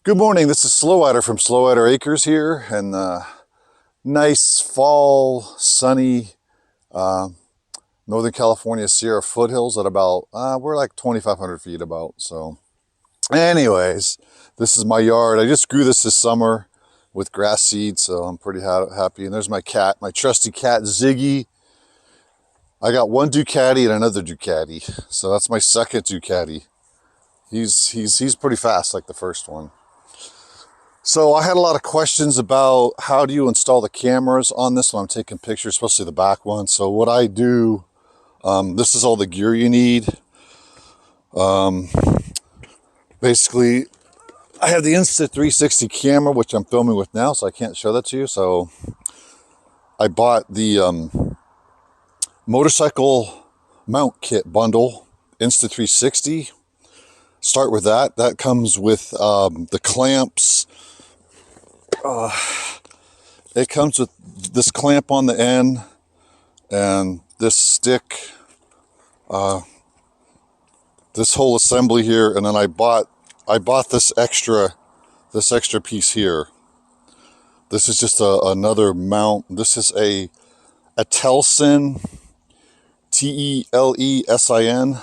Good morning, this is Slowrider from Slowrider Acres here, and nice fall, sunny Northern California Sierra foothills at about, we're like 2,500 feet about. So anyways, this is my yard. I just grew this summer with grass seed, so I'm pretty happy. And there's my cat, my trusty cat, Ziggy. I got one Ducati and another Ducati. So that's my second Ducati. He's pretty fast like the first one. So I had a lot of questions about how do you install the cameras on this when I'm taking pictures, especially the back one. So what I do, this is all the gear you need. Basically, I have the Insta 360 camera, which I'm filming with now, so I can't show that to you. So I bought the motorcycle mount kit bundle, Insta 360. Start with that. That comes with the clamps. It comes with this clamp on the end and this stick, this whole assembly here, and then I bought this extra piece here. This is just another mount. This is a Telsin, T-E-L-E-S-I-N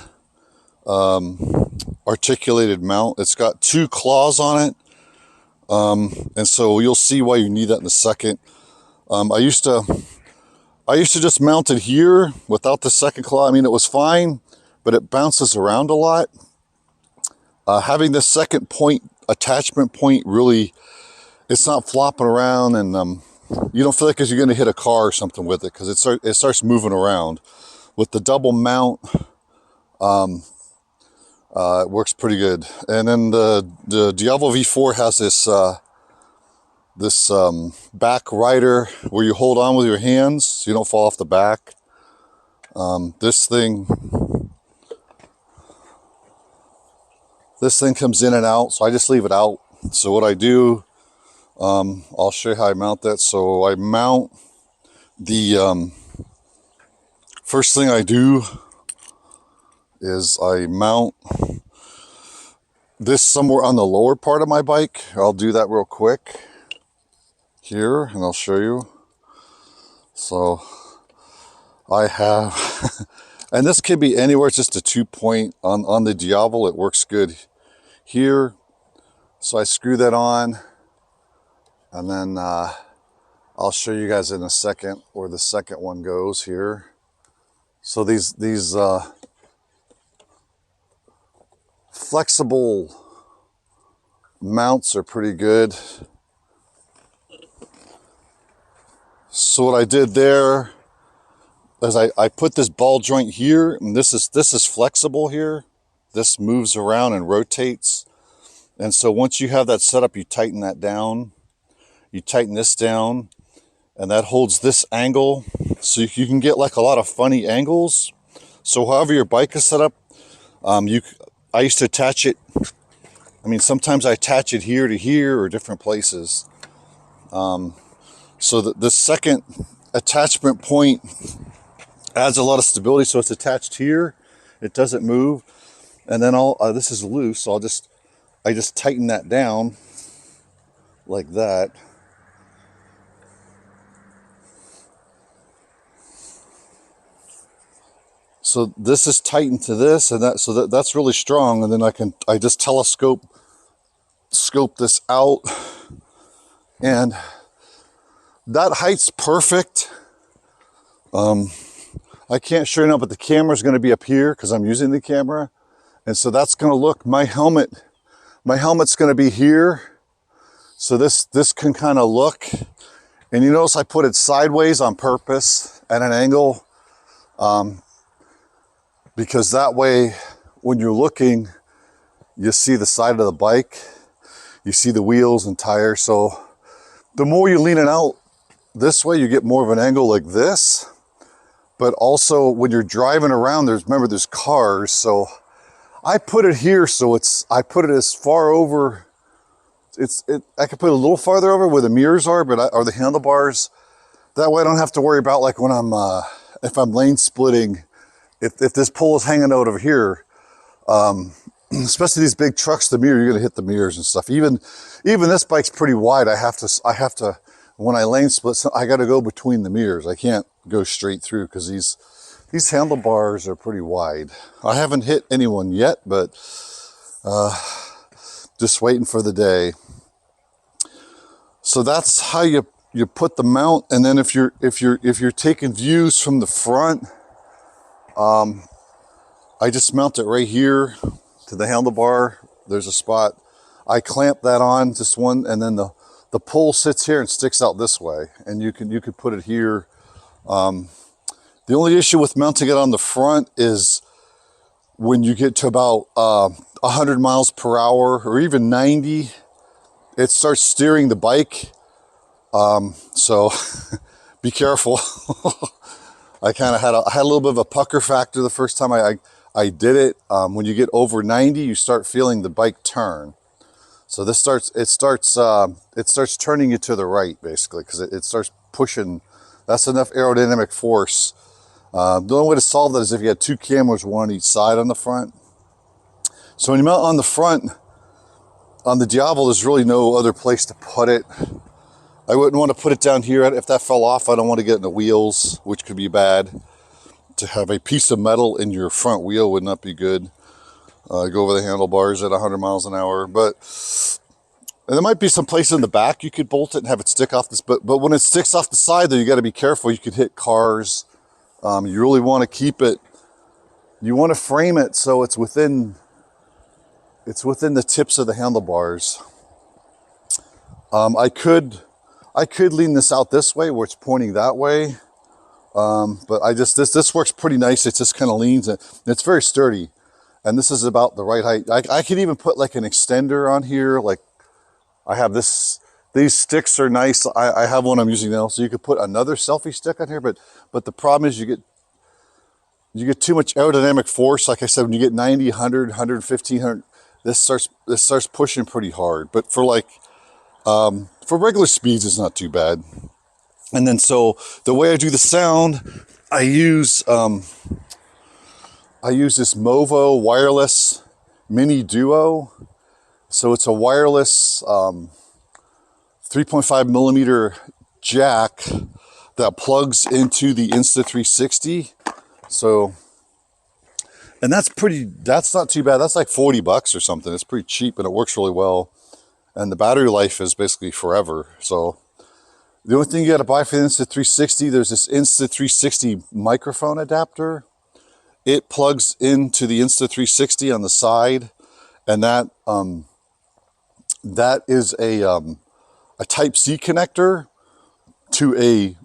articulated mount. It's got two claws on it. And so you'll see why you need that in a second. I used to just mount it here without the second claw. I mean, it was fine, but it bounces around a lot. Having this second point, attachment point, really, it's not flopping around, and you don't feel like you're going to hit a car or something with it, because it starts moving around. With the double mount, it works pretty good. And then the Diavel V4 has this back rider where you hold on with your hands so you don't fall off the back. This thing comes in and out, so I just leave it out. So what I do, I'll show you how I mount that. So I mount the first thing I do is I mount this somewhere on the lower part of my bike. I'll do that real quick here, and I'll show you. So I have, and this could be anywhere. It's just a 2-point on the Diavel. It works good here. So I screw that on, and then I'll show you guys in a second where the second one goes here. So these flexible mounts are pretty good. So what I did there is I put this ball joint here, and this is flexible here. This moves around and rotates. And so once you have that set up, you tighten that down. You tighten this down, and that holds this angle. So you can get like a lot of funny angles. So however your bike is set up, I used to attach it, I mean, sometimes I attach it here to here or different places. So the second attachment point adds a lot of stability. So it's attached here, it doesn't move. And then this is loose, so I just tighten that down like that. So this is tightened to this, and that's really strong. And then I just scope this out, and that height's perfect. I can't show you now, but the camera's going to be up here because I'm using the camera, and so that's going to look, my helmet's going to be here. So this can kind of look, and you notice I put it sideways on purpose at an angle. Because that way, when you're looking, you see the side of the bike, you see the wheels and tires. So the more you lean it out this way, you get more of an angle like this. But also when you're driving around, remember there's cars. So I put it here, so I put it as far over. I could put it a little farther over where the mirrors are, or the handlebars. That way I don't have to worry about, like, when if I'm lane splitting. If this pole is hanging out over here, especially these big trucks, the mirror, you're gonna hit the mirrors and stuff. Even this bike's pretty wide. I have to, when I lane split, I gotta go between the mirrors. I can't go straight through because these handlebars are pretty wide. I haven't hit anyone yet, but just waiting for the day. So that's how you put the mount. And then if you're taking views from the front, I just mount it right here to the handlebar. There's a spot. I clamp that on, just one, and then the pole sits here and sticks out this way. And you could put it here. The only issue with mounting it on the front is when you get to about 100 miles per hour or even 90, it starts steering the bike. So be careful. I kind of had a little bit of a pucker factor the first time I did it. When you get over 90, you start feeling the bike turn. So it starts turning you to the right, basically, because it starts pushing. That's enough aerodynamic force. The only way to solve that is if you had two cameras, one on each side on the front. So when you mount on the front, on the Diavel, there's really no other place to put it. I wouldn't want to put it down here. If that fell off, I don't want to get in the wheels, which could be bad. To have a piece of metal in your front wheel would not be good. Go over the handlebars at 100 miles an hour. But and there might be some place in the back you could bolt it and have it stick off this. But when it sticks off the side, though, you got to be careful. You could hit cars. You really want to keep it. You want to frame it so it's within the tips of the handlebars. I could lean this out this way where it's pointing that way. But this works pretty nice. It just kind of leans it. It's very sturdy. And this is about the right height. I could even put like an extender on here. Like I have this, these sticks are nice. I have one I'm using now. So you could put another selfie stick on here, but the problem is you get too much aerodynamic force. Like I said, when you get 90, 100, 115, 100, this starts pushing pretty hard. But for for regular speeds, it's not too bad. And then so the way I do the sound, I use this Movo wireless mini duo. So it's a wireless 3.5 millimeter jack that plugs into the Insta 360. So, and that's not too bad. That's like 40 bucks or something. It's pretty cheap and it works really well. And the battery life is basically forever. So the only thing you got to buy for the Insta 360, there's this Insta 360 microphone adapter. It plugs into the Insta 360 on the side, and that is a Type-C connector to a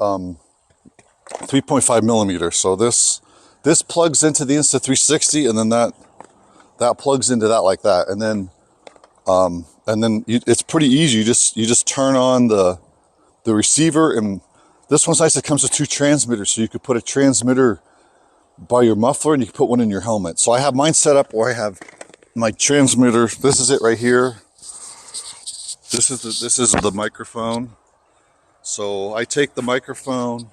3.5 millimeter. So this plugs into the Insta 360, and then that plugs into that like that, and then it's pretty easy. You just turn on the receiver, and this one's nice. It comes with two transmitters, so you could put a transmitter by your muffler and you can put one in your helmet. So I have mine set up where I have my transmitter. This is it right here. This is the microphone. So I take the microphone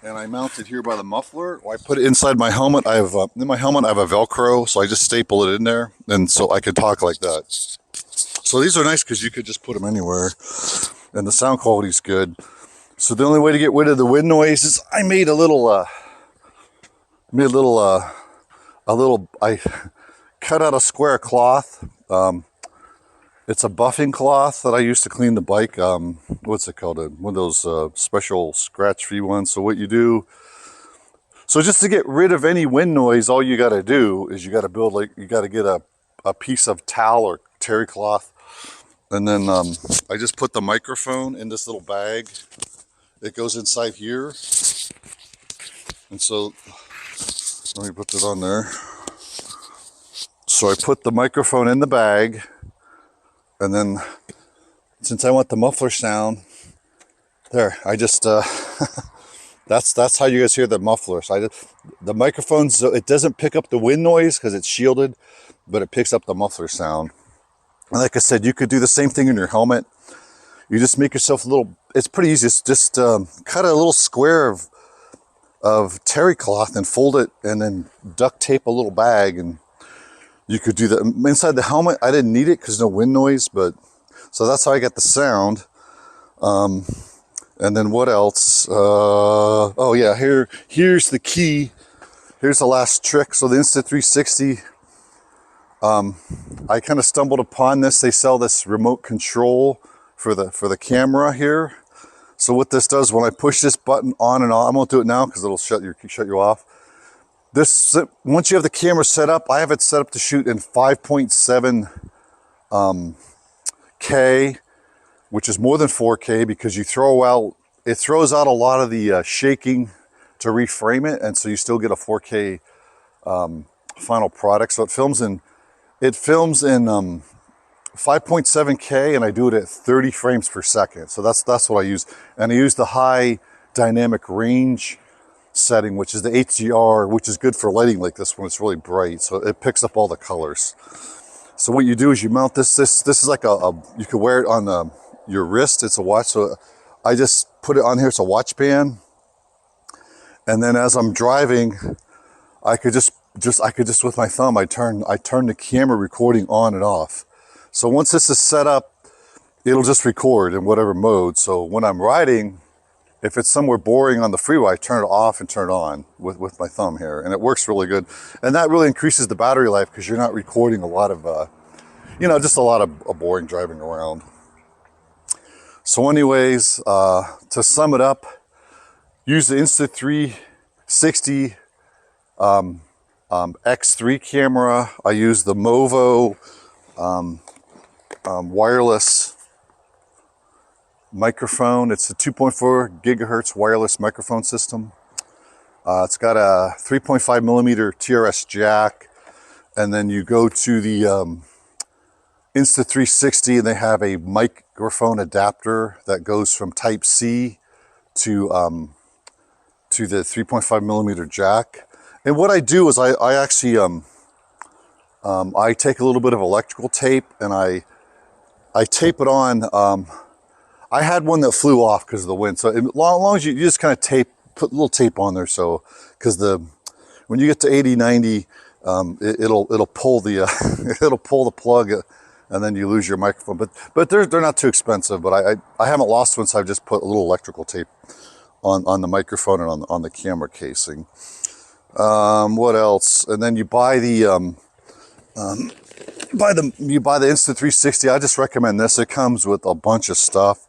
and I mount it here by the muffler. Or I put it inside my helmet. In my helmet I have a Velcro, so I just staple it in there, and so I could talk like that. So these are nice because you could just put them anywhere, and the sound quality is good. So the only way to get rid of the wind noise is I I cut out a square cloth. It's a buffing cloth that I use to clean the bike. What's it called? One of those special scratch-free ones. So what you do, so just to get rid of any wind noise, all you got to do is you got to get a piece of towel or terry cloth, and then I just put the microphone in this little bag. It goes inside here, and so let me put it on there. So I put the microphone in the bag, and then since I want the muffler sound, there, I just that's how you guys hear the muffler. So the microphone, so it doesn't pick up the wind noise because it's shielded, but it picks up the muffler sound. And like I said, you could do the same thing in your helmet. You just make yourself a little. It's pretty easy. It's just cut a little square of terry cloth and fold it, and then duct tape a little bag, and You could do that inside the helmet. I didn't need it because no wind noise, but so that's how I get the sound. And then what else? Oh yeah, here's the key. Here's the last trick. So the Insta360, I kind of stumbled upon this. They sell this remote control for the camera here. So what this does, when I push this button on and off, I won't do it now because it'll shut you off. This, once you have the camera set up, I have it set up to shoot in 5.7 K, which is more than 4K, because it throws out a lot of the shaking to reframe it, and so you still get a 4K final product. So it films in 5.7K, and I do it at 30 frames per second. So that's what I use, and I use the high dynamic range setting, which is the HDR, which is good for lighting like this when it's really bright. So it picks up all the colors. So what you do is you mount this. This is like you can wear it on your wrist. It's a watch. So I just put it on here. It's a watch band. And then as I'm driving, I could just with my thumb, I turn the camera recording on and off. So once this is set up, it'll just record in whatever mode. So when I'm riding, if it's somewhere boring on the freeway, I turn it off and turn it on with my thumb here, and it works really good. And that really increases the battery life because you're not recording a lot of, just a lot of boring driving around. So anyways, to sum it up, use the Insta360 X3 camera. I use the Movo wireless microphone. It's a 2.4 gigahertz wireless microphone system. It's got a 3.5 millimeter TRS jack, and then you go to the Insta360 and they have a microphone adapter that goes from Type C to the 3.5 millimeter jack. And what I do is I actually I take a little bit of electrical tape and I tape it on. I had one that flew off because of the wind. So as long as you just kind of put a little tape on there. So, because when you get to 80, 90, it'll pull the, it'll pull the plug and then you lose your microphone. But they're not too expensive, but I haven't lost one. So I've just put a little electrical tape on the microphone and on the camera casing. What else? And then you buy the, you buy the Insta360. I just recommend this. It comes with a bunch of stuff.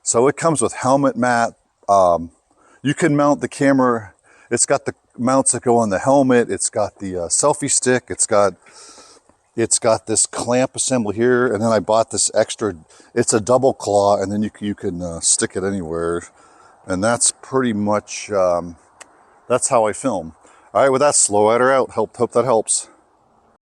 So it comes with helmet mat. You can mount the camera. It's got the mounts that go on the helmet. It's got the selfie stick. It's got this clamp assembly here. And then I bought this extra. It's a double claw, and then you can stick it anywhere. And that's pretty much that's how I film. All right, with that, slow rider out. Hope that helps.